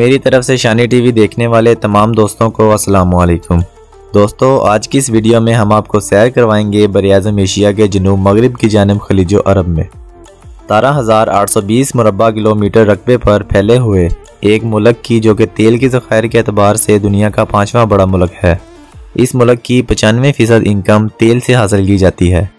मेरी तरफ से शानी टीवी देखने वाले तमाम दोस्तों को अस्सलाम वालेकुम। दोस्तों, आज की इस वीडियो में हम आपको सैर करवाएंगे बरआज़म एशिया के जनूब मगरिब की जानिब खलीजो अरब में 17,820 मुरब्बा किलोमीटर रकबे पर फैले हुए एक मुल्क की, जो कि तेल की ज़ख़ायर के अतबार से दुनिया का 5वां बड़ा मुल्क है। इस मुल्क की 95% इनकम तेल से हासिल की जाती है।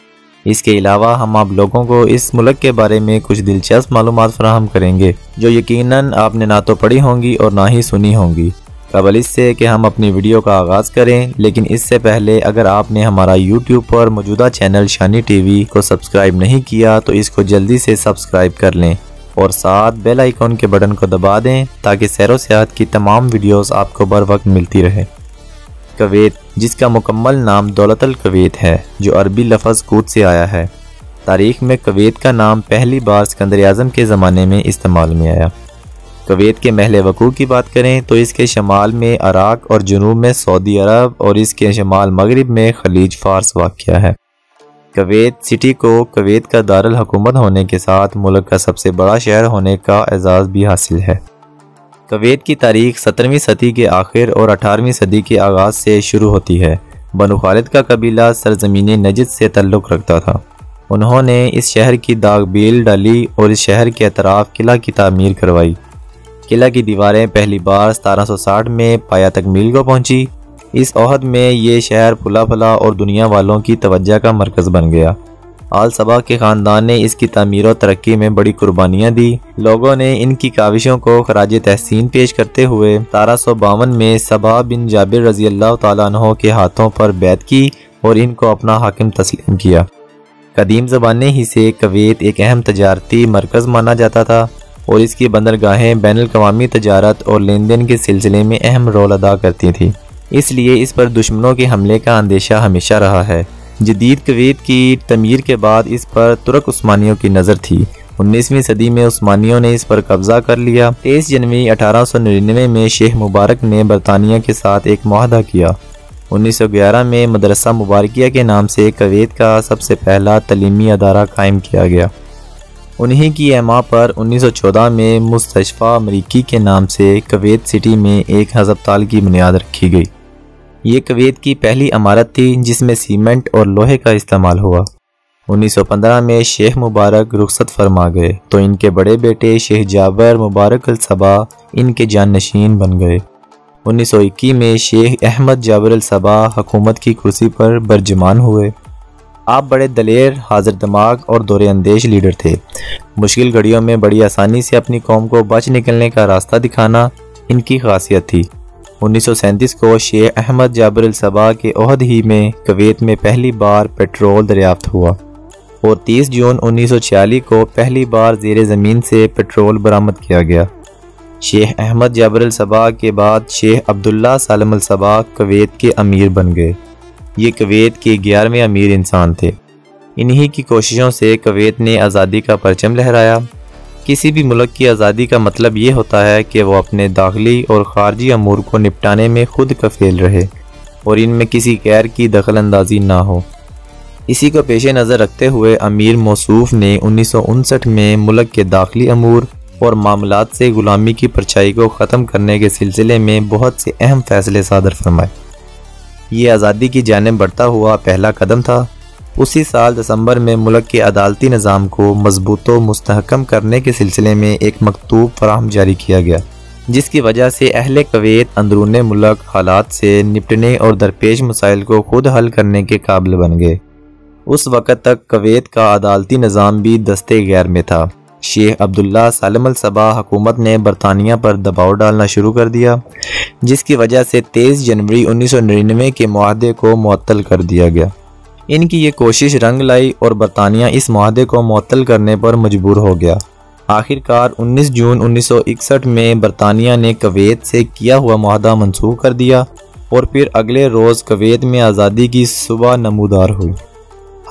इसके अलावा हम आप लोगों को इस मुल्क के बारे में कुछ दिलचस्प मालूमात फराहम करेंगे जो यकीनन आपने ना तो पढ़ी होंगी और ना ही सुनी होंगी। कबल इससे कि हम अपनी वीडियो का आगाज़ करें, लेकिन इससे पहले अगर आपने हमारा YouTube पर मौजूदा चैनल शानी टीवी को सब्सक्राइब नहीं किया तो इसको जल्दी से सब्सक्राइब कर लें और साथ बेल आइकॉन के बटन को दबा दें ताकि सैर व सियाहत की तमाम वीडियोस आपको बर वक्त मिलती रहे। कुवैत, जिसका मुकम्मल नाम दौलतल कुवैत है, जो अरबी लफ्ज़ कूत से आया है। तारीख़ में कुवैत का नाम पहली बार सिकंदर आज़म के ज़माने में इस्तेमाल में आया। कुवैत के महल वक़ू की बात करें तो इसके शमाल में इराक़ और जुनूब में सऊदी अरब और इसके शमाल मगरिब में खलीज फ़ारस वाक़या है। कुवैत सिटी को कुवैत का दारुल हुकूमत होने के साथ मुल्क का सबसे बड़ा शहर होने का एजाज़ भी हासिल है। कुवैत की तारीख़ 17वीं सदी के आखिर और 18वीं सदी के आगाज़ से शुरू होती है। बनु खालिद का कबीला सरज़मीन नजद से ताल्लुक़ रखता था। उन्होंने इस शहर की दागबील डाली और इस शहर के अतराफ़ किला की तामीर करवाई। किला की दीवारें पहली बार 1760 में पाया तकमील को पहुंची। इस ओहद में ये शहर फुला फला और दुनिया वालों की तवज्जो का मरकज़ बन गया। आल सबा के ख़ानदान ने इसकी तामीर और तरक्की में बड़ी कुर्बानियाँ दी। लोगों ने इनकी काविशों को खराज तहसीन पेश करते हुए 1752 में सबा बिन जाबिर रज़ी अल्लाह तआला अन्हो के हाथों पर बैत की और इनको अपना हाकिम तस्लीम किया। कदीम ज़माने ही से कुवैत एक अहम तजारती मरकज़ माना जाता था और इसकी बंदरगाहें बैनुल-अक़वामी तजारत और लेन देन के सिलसिले में अहम रोल अदा करती थी। इसलिए इस पर दुश्मनों के हमले का अंदेशा हमेशा रहा है। जदीद कुवैत की तमीर के बाद इस पर तुर्क उस्मानियों की नज़र थी। 19वीं सदी में उस्मानियों ने इस पर कब्जा कर लिया। 23 जनवरी 1899 में शेख मुबारक ने बरतानिया के साथ एक मुआहदा किया। 1911 में मदरसा मुबारकिया के नाम से कुवैत का सबसे पहला तलीमी अदारा कायम किया गया। उन्हीं की एमा पर 1914 में मुस्तशफ़ा अमरीकी के नाम से कुवैत सिटी में एक हस्पताल की बुनियाद रखी गई। ये कुवैत की पहली इमारत थी जिसमें सीमेंट और लोहे का इस्तेमाल हुआ। 1915 में शेख मुबारक रुखसत फरमा गए तो इनके बड़े बेटे शेख जाबर मुबारक अल सबा इनके जाननशीन बन गए। 1921 में शेख अहमद जाबर अल सबा हुकूमत की कुर्सी पर बरजमान हुए। आप बड़े दलेर, हाजिर दिमाग और दौरे अंदेश लीडर थे। मुश्किल घड़ियों में बड़ी आसानी से अपनी कौम को बच निकलने का रास्ता दिखाना इनकी खासियत थी। 1937 को शेख अहमद जाबर अल सबा के ओहद ही में कुवैत में पहली बार पेट्रोल दरियाफ्त हुआ और 30 जून 1946 को पहली बार ज़ेरे ज़मीन से पेट्रोल बरामद किया गया। शेख अहमद जाबर अल सबा के बाद शेख अब्दुल्ला सालम अल सबा कुवैत के अमीर बन गए। ये कुवैत के 11वें अमीर इंसान थे। इन्हीं की कोशिशों से कुवैत ने आज़ादी का परचम लहराया। किसी भी मुल्क की आज़ादी का मतलब ये होता है कि वो अपने दाखिली और ख़ारजी अमूर को निपटाने में खुद कफ़ील रहे और इनमें किसी गैर की दखल अंदाजी ना हो। इसी को पेश नज़र रखते हुए अमीर मौसूफ ने 1959 में मुल्क के दाखिली अमूर और मामलात से ग़ुलामी की परछाई को ख़त्म करने के सिलसिले में बहुत से अहम फ़ैसले सादर फरमाए। ये आज़ादी की जानिब बढ़ता हुआ पहला कदम था। उसी साल दिसंबर में मुल्क के अदालती निज़ाम को मजबूत व मुस्तहकम करने के सिलसिले में एक मकतूब फराहम जारी किया गया, जिसकी वजह से अहले कुवैत अंदरूने मुल्क हालात से निपटने और दरपेश मसाइल को खुद हल करने के काबिल बन गए। उस वक़्त तक कुवैत का अदालती निज़ाम भी दस्ते गैर में था। शेख अब्दुल्ला सालम अल सबा हुकूमत ने बरतानिया पर दबाव डालना शुरू कर दिया, जिसकी वजह से 23 जनवरी 1999 के मुआहदे को मुअत्तल कर दिया गया। इनकी ये कोशिश रंग लाई और बरतानिया इस मुआहदे को मुअत्तल करने पर मजबूर हो गया। आखिरकार 19 जून 1961 में बरतानिया ने कुवैत से किया हुआ मुआहदा मनसूख कर दिया और फिर अगले रोज़ कुवैत में आज़ादी की सुबह नमूदार हुई।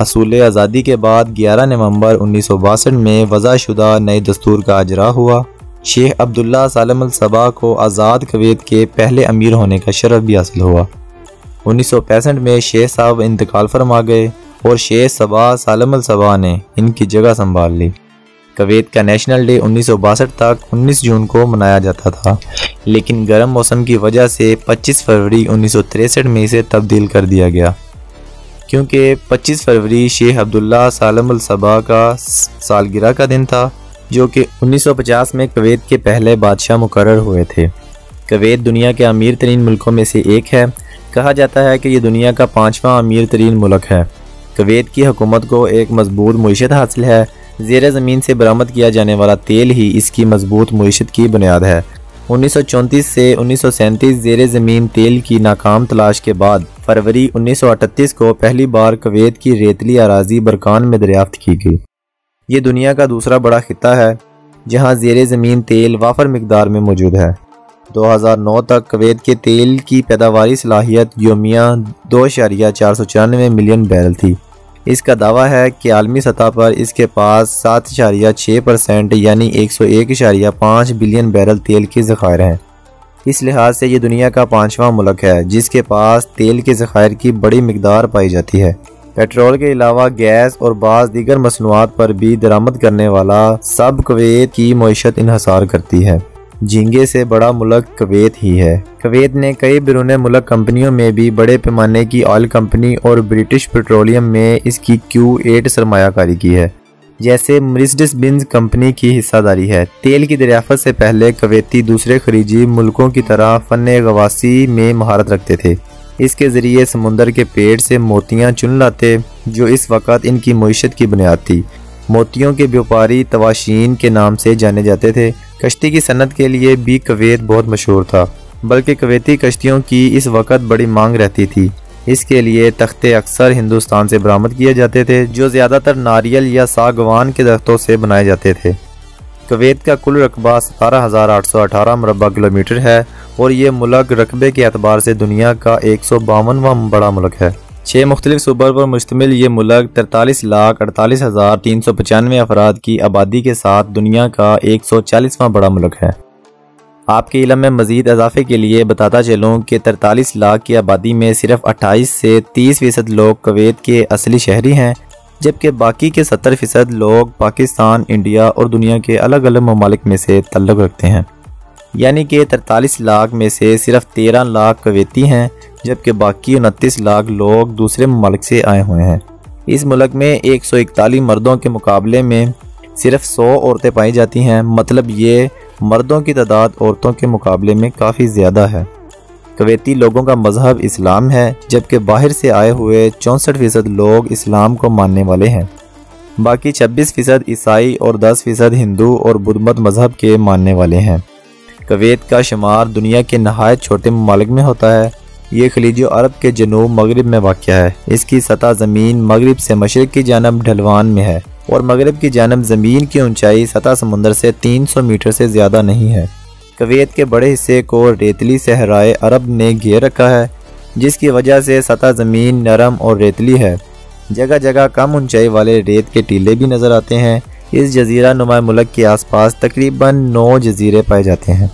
हसूल आज़ादी के बाद 11 नवंबर 1962 में वज़ा शुदा नए दस्तूर का अजरा हुआ। शेख अब्दुल्ला सालम अल सबा को आज़ाद कुवैत के पहले अमीर होने का शरफ भी हासिल हुआ। 1965 में शेख साहब इंतकाल फरमा गए और शेख सबा सालम अल सबा ने इनकी जगह संभाल ली। कुवैत का नेशनल डे 1962 तक 19 जून को मनाया जाता था। लेकिन गर्म मौसम की वजह से 25 फरवरी 1963 में इसे तब्दील कर दिया गया, क्योंकि 25 फरवरी शेख अब्दुल्ला सालम अल सबा का सालगिरह का दिन था, जो कि 1950 में कुवैत के पहले बादशाह मुकर्रर हुए थे। कुवैत दुनिया के अमीर तरीन मुल्कों में से एक है। कहा जाता है कि ये दुनिया का 5वां अमीर तरीन मुल्क है। कुवैत की हुकूमत को एक मजबूत मईशत हासिल है। ज़ेर ज़मीन से बरामद किया जाने वाला तेल ही इसकी मजबूत मईशत की बुनियाद है। 1934 से 1937 ज़ेर ज़मीन तेल की नाकाम तलाश के बाद फरवरी 1938 को पहली बार कुवैत की रेतली अराजी बरकान में दरियाफ्त की गई। ये दुनिया का दूसरा बड़ा खिता है जहां ज़ेर ज़मीन तेल वाफर मिकदार में मौजूद है। 2009 तक कुवैत के तेल की पैदावारी सलाहियत योमिया 2.494 मिलियन बैरल थी। इसका दावा है कि आलमी सतह पर इसके पास 7.6% यानी 101.5 बिलियन बैरल तेल के ज़खायर हैं। इस लिहाज से ये दुनिया का 5वां मुल्क है जिसके पास तेल के ज़खायर की बड़ी मिकदार पाई जाती है। पेट्रोल के अलावा गैस और बाज़ दीगर मसनूआत पर भी दरामद करने वाला सब कुवैत की मईशत इन्हसार करती है। झींगे से बड़ा मुल्क कुवैत ही है। कुवैत ने कई बैरून मुल्क कंपनियों में भी बड़े पैमाने की ऑयल कंपनी और ब्रिटिश पेट्रोलियम में इसकी Q8 सरमायाकारी की है, जैसे मर्सिडीज बेंज कंपनी की हिस्सादारी है। तेल की दरियाफ्त से पहले कुवैती दूसरे खलीजी मुल्कों की तरह फन गवासी में महारत रखते थे। इसके ज़रिए समुंदर के पेड़ से मोतियाँ चुन लाते, जो इस वक्त इनकी मईशत की बुनियाद थी। मोतियों के व्यापारी तवाशीन के नाम से जाने जाते थे। कश्ती की सनत के लिए भी कुवैत बहुत मशहूर था, बल्कि कुवैती कश्तियों की इस वक्त बड़ी मांग रहती थी। इसके लिए तख्ते अक्सर हिंदुस्तान से बरामद किए जाते थे, जो ज़्यादातर नारियल या सागवान के दरख्तों से बनाए जाते थे। कुवैत का कुल रकबा 17,818 मुरबा किलोमीटर है और ये मुल्क रकबे के एतबार से दुनिया का 152वां बड़ा मुल्क है। 6 मुख्तलिफ सूबों पर मुश्तमिल ये मुल्क 43,48,395 अफराद की आबादी के साथ दुनिया का 140वां बड़ा मुल्क है। आपके इल्म में मज़ीद इजाफे के लिए बताता चलूँ कि 43 लाख की आबादी में सिर्फ 28 से 30% लोग कुवैत के असली शहरी हैं, जबकि बाकी के 70% लोग पाकिस्तान, इंडिया और दुनिया के अलग अलग ममालिक में से तल्लुक़ रखते हैं। यानी कि 43 लाख में से सिर्फ 13 लाख कुवैती हैं, जबकि बाकी 29 लाख लोग दूसरे ममालिक से आए हुए हैं। इस मुल्क में 141 मर्दों के मुकाबले में सिर्फ 100 औरतें पाई जाती हैं। मतलब ये मर्दों की तादाद औरतों के मुकाबले में काफ़ी ज़्यादा है। कुवैती लोगों का मजहब इस्लाम है, जबकि बाहर से आए हुए 64% लोग इस्लाम को मानने वाले हैं। बाकी 26% ईसाई और 10% हिंदू और बुद्ध मत मजहब के मानने वाले हैं। कुवैत का शुमार दुनिया के नहायत छोटे ममालिक में होता है। ये खलीज अरब के जनूब मगरिब में वाक़या है। इसकी सतह ज़मीन मगरिब से मशरिक़ की जानब ढलवान में है और मगरिब की जानब ज़मीन की ऊंचाई सतह समुंदर से 300 मीटर से ज़्यादा नहीं है। कुवैत के बड़े हिस्से को रेतली सहराए अरब ने घेर रखा है, जिसकी वजह से सतह ज़मीन नरम और रेतली है। जगह जगह कम ऊंचाई वाले रेत के टीले भी नज़र आते हैं। इस जजीरा नुमा मुल्क के आसपास तकरीबन 9 जजीरे पाए जाते हैं।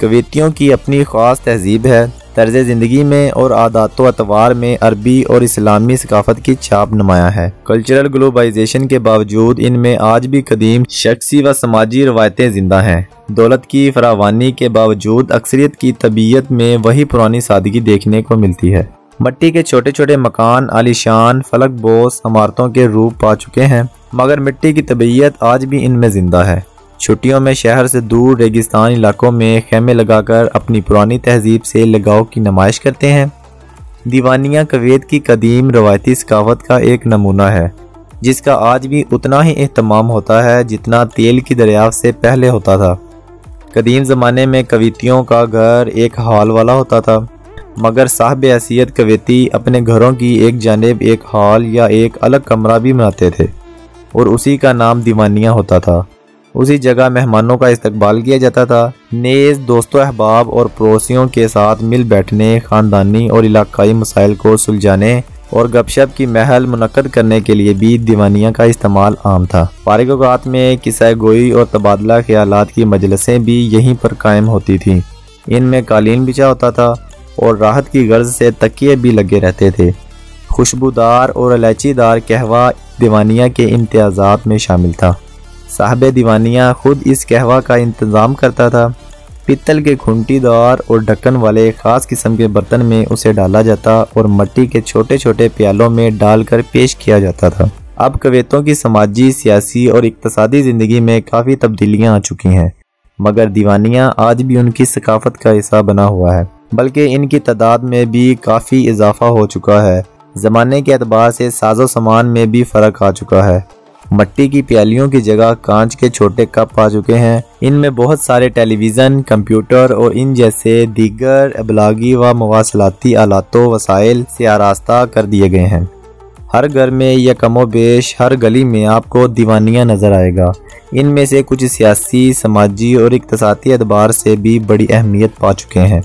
कुवैतियों की अपनी ख़ास तहजीब है। तर्ज़ ज़िंदगी में और आदात व अतवार में अरबी और इस्लामी सकाफ़त की छाप नुमाया है। कल्चरल ग्लोबलाइजेशन के बावजूद इनमें आज भी कदीम शख्सी व समाजी रवायतें जिंदा हैं। दौलत की फरावानी के बावजूद अक्सरियत की तबीयत में वही पुरानी सादगी देखने को मिलती है। मट्टी के छोटे छोटे मकान आलीशान फलक बोस इमारतों के रूप पा चुके हैं, मगर मिट्टी की तबीयत आज भी इनमें जिंदा है। छुट्टियों में शहर से दूर रेगिस्तान इलाकों में खेमे लगाकर अपनी पुरानी तहजीब से लगाव की नुमाइश करते हैं। दीवानिया कुवैत की कदीम रवायती सकाफत का एक नमूना है, जिसका आज भी उतना ही एहतमाम होता है जितना तेल की दरियाफ्त से पहले होता था। कदीम ज़माने में कुवैतियों का घर एक हॉल वाला होता था, मगर साहब हैसियत कुवैती अपने घरों की एक जानिब एक हॉल या एक अलग कमरा भी बनाते थे और उसी का नाम दीवानिया होता था। उसी जगह मेहमानों का इस्तकबाल किया जाता था। नेज़ दोस्तों अहबाब और पड़ोसियों के साथ मिल बैठने, ख़ानदानी और इलाकाई मसाइल को सुलझाने और गपशप की महल मुनक्कद करने के लिए भी दीवानिया का इस्तेमाल आम था। फारिग औक़ात में किस्सा गोई और तबादला ख्यालात की मजलिसें भी यहीं पर कायम होती थीं। इनमें कालीन बिछा होता था और राहत की गर्ज से तकिए भी लगे रहते थे। खुशबूदार और इलायचीदार कहवा दीवानिया के इम्तियाज़ात में शामिल था। साहब दीवानिया खुद इस कहवा का इंतज़ाम करता था। पीतल के खूंटीदार और ढक्कन वाले खास किस्म के बर्तन में उसे डाला जाता और मिट्टी के छोटे छोटे प्यालों में डालकर पेश किया जाता था। अब कवैतों की समाजी, सियासी और इक्तिसादी ज़िंदगी में काफ़ी तब्दीलियाँ आ चुकी हैं, मगर दीवानियाँ आज भी उनकी सकाफत का हिस्सा बना हुआ है, बल्कि इनकी तादाद में भी काफ़ी इजाफा हो चुका है। ज़माने के एतबार से साजो सामान में भी फ़र्क आ चुका है। मिट्टी की प्यालियों की जगह कांच के छोटे कप आ चुके हैं। इनमें बहुत सारे टेलीविज़न, कंप्यूटर और इन जैसे दीगर अबलागी व मवासलाती आलातों वसाइल से आरास्ता कर दिए गए हैं। हर घर में या कमोबेश हर गली में आपको दीवानियाँ नज़र आएगा। इनमें से कुछ सियासी, समाजी और इक्तिसादी एतबार से भी बड़ी अहमियत पा चुके हैं।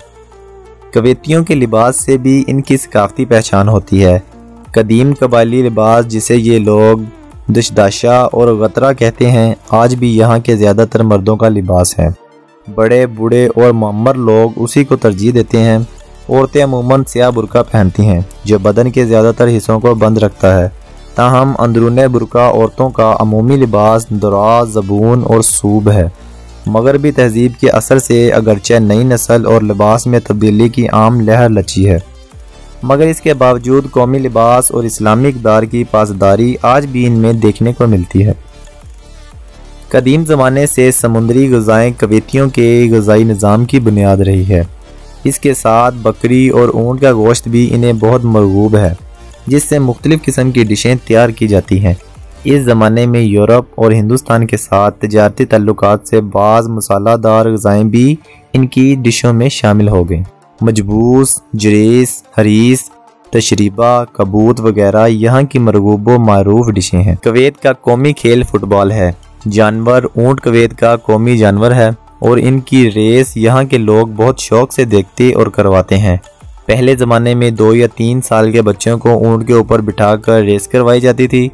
कवैतियों के लिबास से भी इनकी सकाफती पहचान होती है। कदीम कबायली लिबास, जिसे ये लोग दशदाशा और गतरा कहते हैं, आज भी यहाँ के ज़्यादातर मर्दों का लिबास है। बड़े, बूढ़े और मुअम्मर लोग उसी को तरजीह देते हैं। औरतें अमूमन स्याह बुरका पहनती हैं, जो बदन के ज़्यादातर हिस्सों को बंद रखता है। ताहम अंदरूने बुरका औरतों का अमूमी लिबास दराज, ज़बून और सूब है। मगरबी तहजीब के असर से अगरचे नई नस्ल और लिबास में तब्दीली की आम लहर लची है, मगर इसके बावजूद कौमी लिबास और इस्लामी इक़दार की पासदारी आज भी इनमें देखने को मिलती है। कदीम ज़माने से समुद्री ग़िज़ाएँ कवैतियों के ग़िज़ाई निज़ाम की बुनियाद रही है। इसके साथ बकरी और ऊँट का गोश्त भी इन्हें बहुत मरगूब है, जिससे मुख्तलिफ़ किस्म की डिशें तैयार की जाती हैं। इस ज़माने में यूरोप और हिंदुस्तान के साथ तिजारती ताल्लुकात से बाज़ मसालादार ग़िज़ाएँ भी इनकी डिशों में शामिल हो गईं। मजबूस, जरेस, हरीस, तशरीबा, कबूत वगैरह यहाँ की मरगूब व मारूफ डिशें हैं। कवैत का कौमी खेल फुटबॉल है। जानवर ऊँट कवैत का कौमी जानवर है और इनकी रेस यहाँ के लोग बहुत शौक से देखते और करवाते हैं। पहले ज़माने में 2 या 3 साल के बच्चों को ऊँट के ऊपर बिठाकर रेस करवाई जाती थी।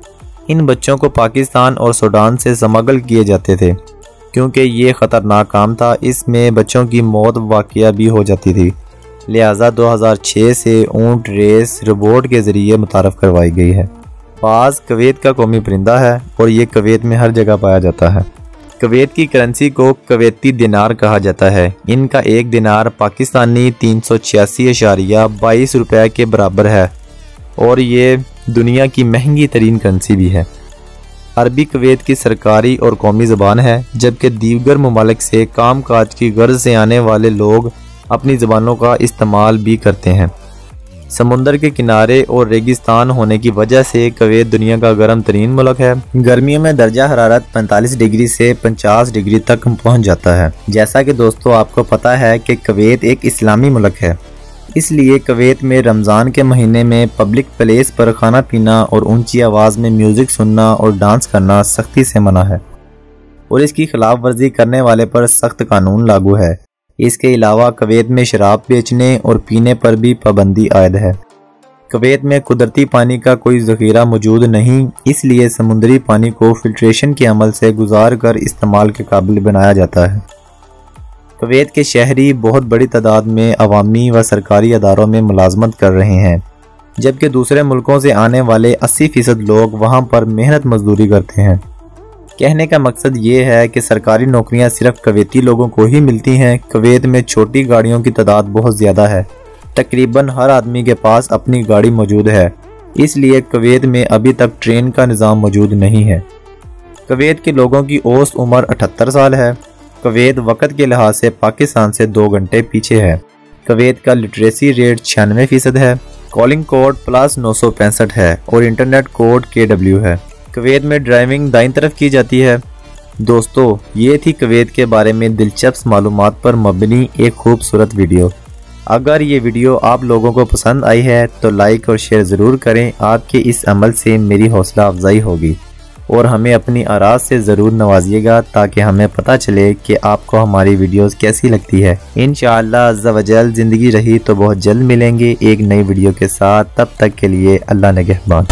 इन बच्चों को पाकिस्तान और सूडान से स्मगल किए जाते थे, क्योंकि ये ख़तरनाक काम था। इसमें बच्चों की मौत वाक़या भी हो जाती थी। लिहाजा 2006 से ऊँट रेस रोबोट के ज़रिए मुतारफ़ करवाई गई है। बाज़ कवैत का कौमी परिंदा है और ये कवैत में हर जगह पाया जाता है। कवैत की करेंसी को कवैती दिनार कहा जाता है। इनका एक दिनार पाकिस्तानी 386.22 रुपये के बराबर है और ये दुनिया की महंगी तरीन करेंसी भी है। अरबी कवैत की सरकारी और कौमी ज़बान है, जबकि दीगर ममालिक से काम काज की गर्ज से आने वाले लोग अपनी ज़बानों का इस्तेमाल भी करते हैं। समुंदर के किनारे और रेगिस्तान होने की वजह से कवैत दुनिया का गर्म तरीन मुल्क है। गर्मियों में दर्जा हरारत 45 डिग्री से 50 डिग्री तक पहुंच जाता है। जैसा कि दोस्तों आपको पता है कि कवैत एक इस्लामी मुल्क है, इसलिए कवैत में रमज़ान के महीने में पब्लिक प्लेस पर खाना पीना और ऊंची आवाज़ में म्यूज़िक सुनना और डांस करना सख्ती से मना है और इसकी खिलाफ वर्जी करने वाले पर सख्त कानून लागू है। इसके अलावा कवैत में शराब बेचने और पीने पर भी पाबंदी आयद है। कवैत में कुदरती पानी का कोई ज़ख़ीरा मौजूद नहीं, इसलिए समुद्री पानी को फिल्ट्रेशन के अमल से गुजार कर इस्तेमाल के काबिल बनाया जाता है। कवैत के शहरी बहुत बड़ी तादाद में अवामी व सरकारी अदारों में मुलाजमत कर रहे हैं, जबकि दूसरे मुल्कों से आने वाले 80% लोग वहाँ पर मेहनत मजदूरी करते हैं। कहने का मकसद ये है कि सरकारी नौकरियां सिर्फ कवैती लोगों को ही मिलती हैं। कवैत में छोटी गाड़ियों की तादाद बहुत ज़्यादा है, तकरीबन हर आदमी के पास अपनी गाड़ी मौजूद है, इसलिए कवैत में अभी तक ट्रेन का निज़ाम मौजूद नहीं है। कवैत के लोगों की औसत उम्र 78 साल है। कवैत वक़्त के लिहाज से पाकिस्तान से 2 घंटे पीछे है। कवैत का लिटरेसी रेट 96% है। कॉलिंग कोड +965 है और इंटरनेट कोड KW है। कवैत में ड्राइविंग दाईं तरफ की जाती है। दोस्तों, ये थी कवैत के बारे में दिलचस्प मालूमात पर मबनी एक खूबसूरत वीडियो। अगर ये वीडियो आप लोगों को पसंद आई है तो लाइक और शेयर ज़रूर करें। आपके इस अमल से मेरी हौसला अफजाई होगी और हमें अपनी आराज़ से ज़रूर नवाजिएगा, ताकि हमें पता चले कि आपको हमारी वीडियोस कैसी लगती है। इंशाअल्लाह अज़्ज़ा वजल ज़िंदगी रही तो बहुत जल्द मिलेंगे एक नई वीडियो के साथ। तब तक के लिए अल्लाह निगहबान।